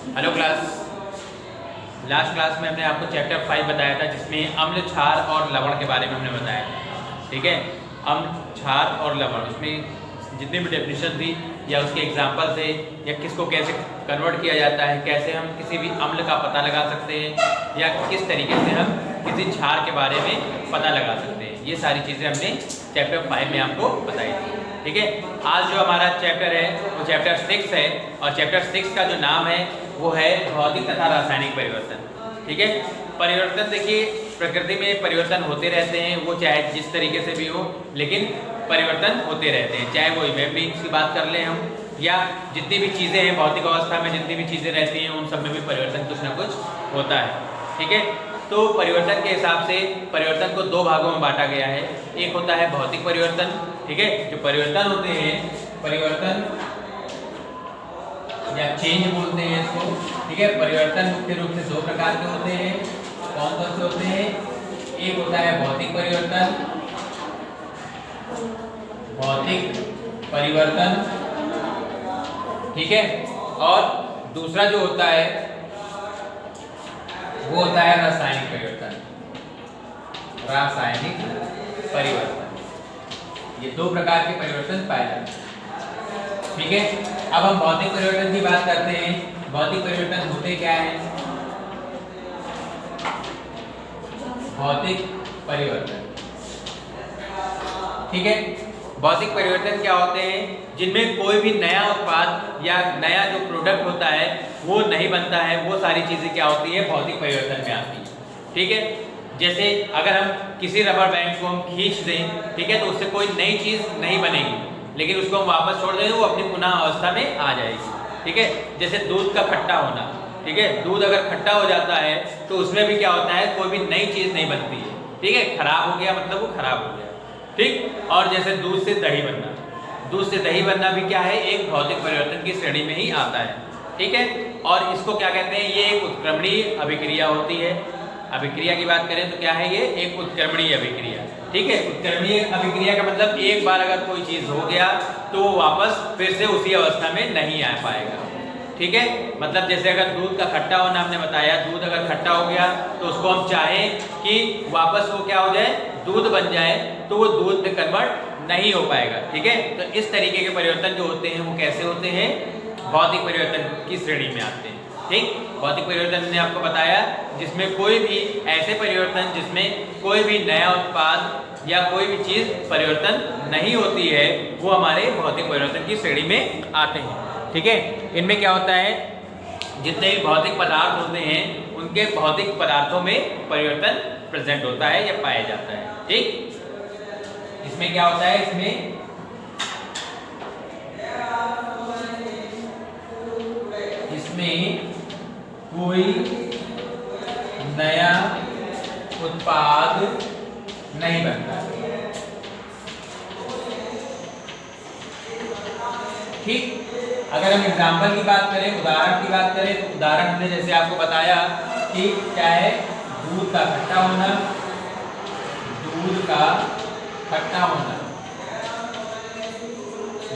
Hello class. Last class में हमने आपको चैप्टर 5 बताया था, जिसमें अम्ल, क्षार और लवण के बारे में हमने बताया था। ठीक है, अम्ल, क्षार और लवण, उसमें जितनी भी डेफिनेशन थी या उसके एग्जाम्पल थे या किसको कैसे कन्वर्ट किया जाता है, कैसे हम किसी भी अम्ल का पता लगा सकते हैं या किस तरीके से हम किसी क्षार के बारे में पता लगा सकते हैं, ये सारी चीज़ें हमने चैप्टर 5 में आपको बताई थी। ठीक है, आज जो हमारा चैप्टर है वो चैप्टर 6 है और चैप्टर 6 का जो नाम है वो है भौतिक तथा रासायनिक परिवर्तन। ठीक है, परिवर्तन देखिए प्रकृति में परिवर्तन होते रहते हैं, वो चाहे जिस तरीके से भी हो, लेकिन परिवर्तन होते रहते हैं। चाहे वो ह्यूमन बीइंग्स की बात कर लें हम, या जितनी भी चीज़ें हैं भौतिक अवस्था में, जितनी भी चीज़ें रहती हैं उन सब में भी परिवर्तन कुछ ना कुछ होता है। ठीक है, तो परिवर्तन के हिसाब से परिवर्तन को दो भागों में बांटा गया है। एक होता है भौतिक परिवर्तन, ठीक है, जो परिवर्तन होते हैं, परिवर्तन या चेंज बोलते हैं इसको। ठीक है, परिवर्तन मुख्य रूप से दो प्रकार के होते हैं। कौन कौन से होते हैं? एक होता है भौतिक परिवर्तन, भौतिक परिवर्तन, ठीक है, और दूसरा जो होता है वो होता है रासायनिक परिवर्तन। रासायनिक परिवर्तन, ये दो प्रकार के परिवर्तन पाए जाते हैं। ठीक है, अब हम भौतिक परिवर्तन की बात करते हैं। भौतिक परिवर्तन होते क्या है? भौतिक परिवर्तन, ठीक है, भौतिक परिवर्तन क्या होते हैं? जिनमें कोई भी नया उत्पाद या नया जो प्रोडक्ट होता है वो नहीं बनता है, वो सारी चीज़ें क्या होती है? भौतिक परिवर्तन में आती है। ठीक है, जैसे अगर हम किसी रबर बैंड को हम खींच दें, ठीक है, तो उससे कोई नई चीज़ नहीं बनेगी, लेकिन उसको हम वापस छोड़ दें वो अपनी पुनः अवस्था में आ जाएगी। ठीक है, जैसे दूध का खट्टा होना, ठीक है, दूध अगर खट्टा हो जाता है तो उसमें भी क्या होता है? कोई भी नई चीज़ नहीं बनती है। ठीक है, खराब हो गया मतलब वो खराब हो गया। ठीक, और जैसे दूध से दही बनना, दूध से दही बनना भी क्या है? एक भौतिक परिवर्तन की श्रेणी में ही आता है। ठीक है, और इसको क्या कहते हैं? ये एक उत्क्रमणीय अभिक्रिया होती है। अभिक्रिया की बात करें तो क्या है? ये एक उत्क्रमणीय अभिक्रिया। ठीक है, उत्क्रमणीय अभिक्रिया का मतलब एक बार अगर कोई चीज़ हो गया तो वो वापस फिर से उसी अवस्था में नहीं आ पाएगा। ठीक है, मतलब जैसे अगर दूध का खट्टा होना हमने बताया, दूध अगर खट्टा हो गया तो उसको हम चाहें कि वापस वो क्या हो जाए? दूध बन जाए, तो वो दूध में कन्वर्ट नहीं हो पाएगा। ठीक है, तो इस तरीके के परिवर्तन जो होते हैं वो कैसे होते हैं? भौतिक परिवर्तन की श्रेणी में आते हैं। ठीक, भौतिक परिवर्तन ने आपको बताया जिसमें कोई भी ऐसे परिवर्तन जिसमें कोई भी नया उत्पाद या कोई भी चीज़ परिवर्तन नहीं होती है, वो हमारे भौतिक परिवर्तन की श्रेणी में आते हैं। ठीक है, इनमें क्या होता है? जितने भी भौतिक पदार्थ होते हैं उनके भौतिक पदार्थों में परिवर्तन प्रेजेंट होता है या पाया जाता है। ठीक, इसमें क्या होता है? इसमें कोई नया उत्पाद नहीं बनता। ठीक, अगर हम एग्जाम्पल की बात करें, उदाहरण की बात करें, तो उदाहरण हमने जैसे आपको बताया कि क्या है? दूध का खट्टा होना, दूध का खट्टा होना,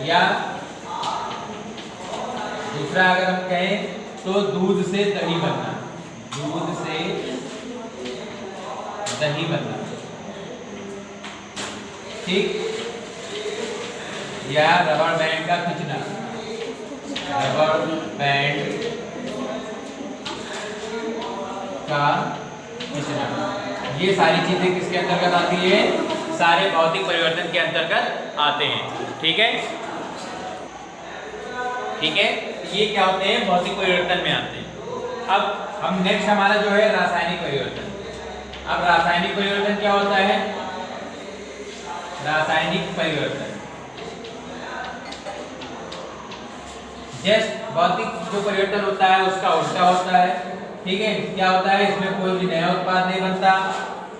या दूसरा अगर हम कहें तो दूध से दही बनना, दूध से दही बनना। ठीक, या रबर बैंड का खींचना, रबर बैंड का खींचना, ये सारी चीजें किसके अंतर्गत आती है? सारे भौतिक परिवर्तन के अंतर्गत आते हैं। ठीक है, ठीक है, ये क्या होते हैं? भौतिक परिवर्तन में आते हैं। अब हम नेक्स्ट हमारा जो है रासायनिक परिवर्तन। अब रासायनिक परिवर्तन क्या होता है? रासायनिक परिवर्तन जस्ट भौतिक जो परिवर्तन होता है उसका उल्टा होता है। ठीक है, क्या होता है? इसमें कोई भी नया उत्पाद नहीं बनता।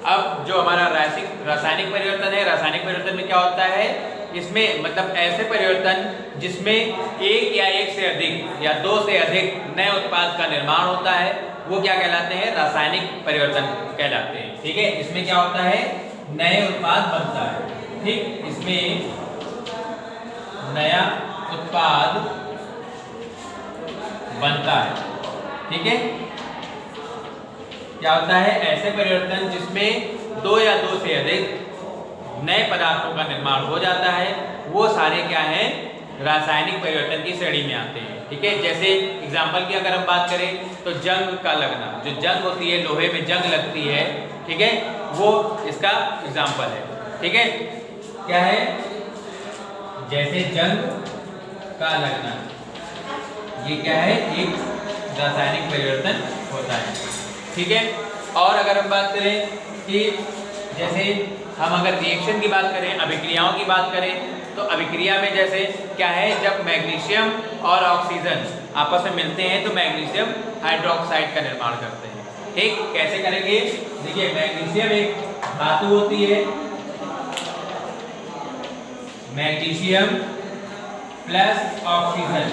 अब जो हमारा रासायनिक परिवर्तन है, रासायनिक परिवर्तन में क्या होता है? इसमें मतलब ऐसे परिवर्तन जिसमें एक या एक से अधिक या दो से अधिक नए उत्पाद का निर्माण होता है, वो क्या कहलाते हैं? रासायनिक परिवर्तन कहलाते हैं। ठीक है, इसमें क्या होता है? नए उत्पाद बनता है। ठीक, इसमें नया उत्पाद बनता है। ठीक है। क्या होता है? ऐसे परिवर्तन जिसमें दो या दो से अधिक नए पदार्थों का निर्माण हो जाता है, वो सारे क्या हैं? रासायनिक परिवर्तन की श्रेणी में आते हैं। ठीक है। जैसे एग्जाम्पल की अगर हम बात करें तो जंग का लगना, जो जंग होती है, लोहे में जंग लगती है, ठीक है, वो इसका एग्जाम्पल है। ठीक है। क्या है? जैसे जंग का लगना, ये क्या है? एक रासायनिक परिवर्तन होता है। ठीक है। और अगर हम बात करें कि जैसे हम अगर रिएक्शन की बात करें, अभिक्रियाओं की बात करें, तो अभिक्रिया में जैसे क्या है? जब मैग्नीशियम और ऑक्सीजन आपस में मिलते हैं तो मैग्नीशियम हाइड्रोक्साइड का निर्माण करते हैं। ठीक, कैसे करेंगे? देखिए, मैग्नीशियम एक धातु होती है, मैग्नीशियम प्लस ऑक्सीजन,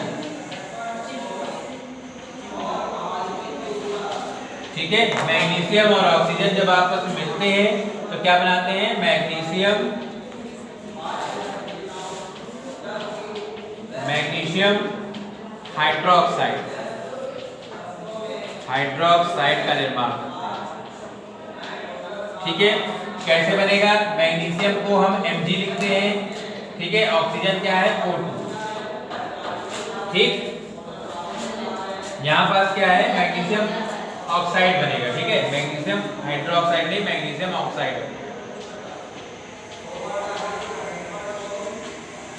ठीक है। मैग्नीशियम और ऑक्सीजन जब आपस में मिलते हैं तो क्या बनाते हैं? मैग्नीशियम हाइड्रोक्साइड, हाइड्रोक्साइड का निर्माण करते हैं। ठीक है। कैसे बनेगा? मैग्नीशियम को हम Mg लिखते हैं, ठीक है। ऑक्सीजन क्या है? O2। ठीक, यहां पास क्या है? मैग्नीशियम ऑक्साइड बनेगा। ठीक है। मैग्नीशियम हाइड्रोक्साइड नहीं, मैग्नीशियम ऑक्साइड बनेगा।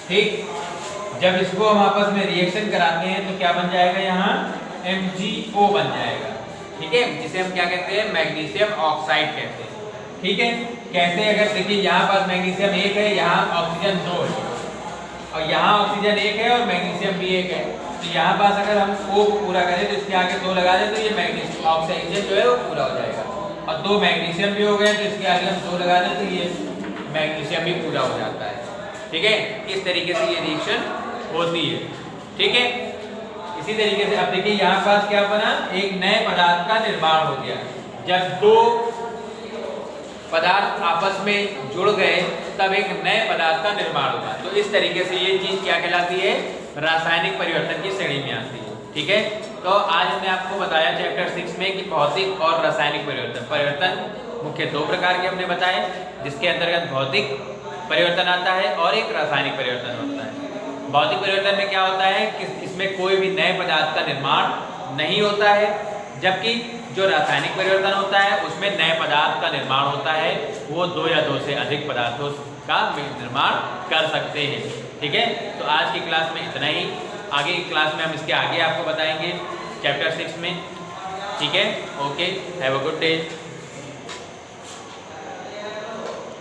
ठीक, जब इसको हम आपस में रिएक्शन कराते हैं तो क्या बन जाएगा? यहाँ MgO बन जाएगा। ठीक है, जिसे हम क्या कहते हैं? मैग्नीशियम ऑक्साइड कहते हैं। ठीक है। कैसे? अगर देखिए, यहाँ पास मैग्नीशियम 1 है, यहाँ ऑक्सीजन 2 है, और यहाँ ऑक्सीजन 1 है और मैग्नीशियम भी 1 है, तो यहाँ पास अगर हम O पूरा करें तो इसके आगे 2 लगा दें तो ये मैग्नीशियम ऑक्सीजन जो है वो पूरा हो जाएगा, और 2 मैग्नीशियम भी हो गए तो इसके आगे हम 2 लगा दें तो ये मैग्नीशियम भी पूरा हो जाता है। ठीक है। इस तरीके से ये रिएक्शन होती है। ठीक है। इसी तरीके से अब देखिए, यहाँ पास क्या बना? एक नए पदार्थ का निर्माण हो गया। जब दो पदार्थ आपस में जुड़ गए तब एक नए पदार्थ का निर्माण होगा। तो इस तरीके से ये चीज क्या कहलाती है? रासायनिक परिवर्तन की श्रेणी में आती है। ठीक है। तो आज हमने आपको बताया चैप्टर 6 में कि भौतिक और रासायनिक परिवर्तन मुख्य 2 प्रकार के हमने बताए, जिसके अंतर्गत भौतिक परिवर्तन आता है और एक रासायनिक परिवर्तन होता है। भौतिक परिवर्तन में क्या होता है कि इसमें कोई भी नए पदार्थ का निर्माण नहीं होता है, जबकि जो रासायनिक परिवर्तन होता है उसमें नए पदार्थ का निर्माण होता है, वो 2 या 2 से अधिक पदार्थों का निर्माण कर सकते हैं। ठीक है। तो आज की क्लास में इतना ही, आगे की क्लास में हम इसके आगे आपको बताएंगे चैप्टर 6 में। ठीक है। Okay, have a good day.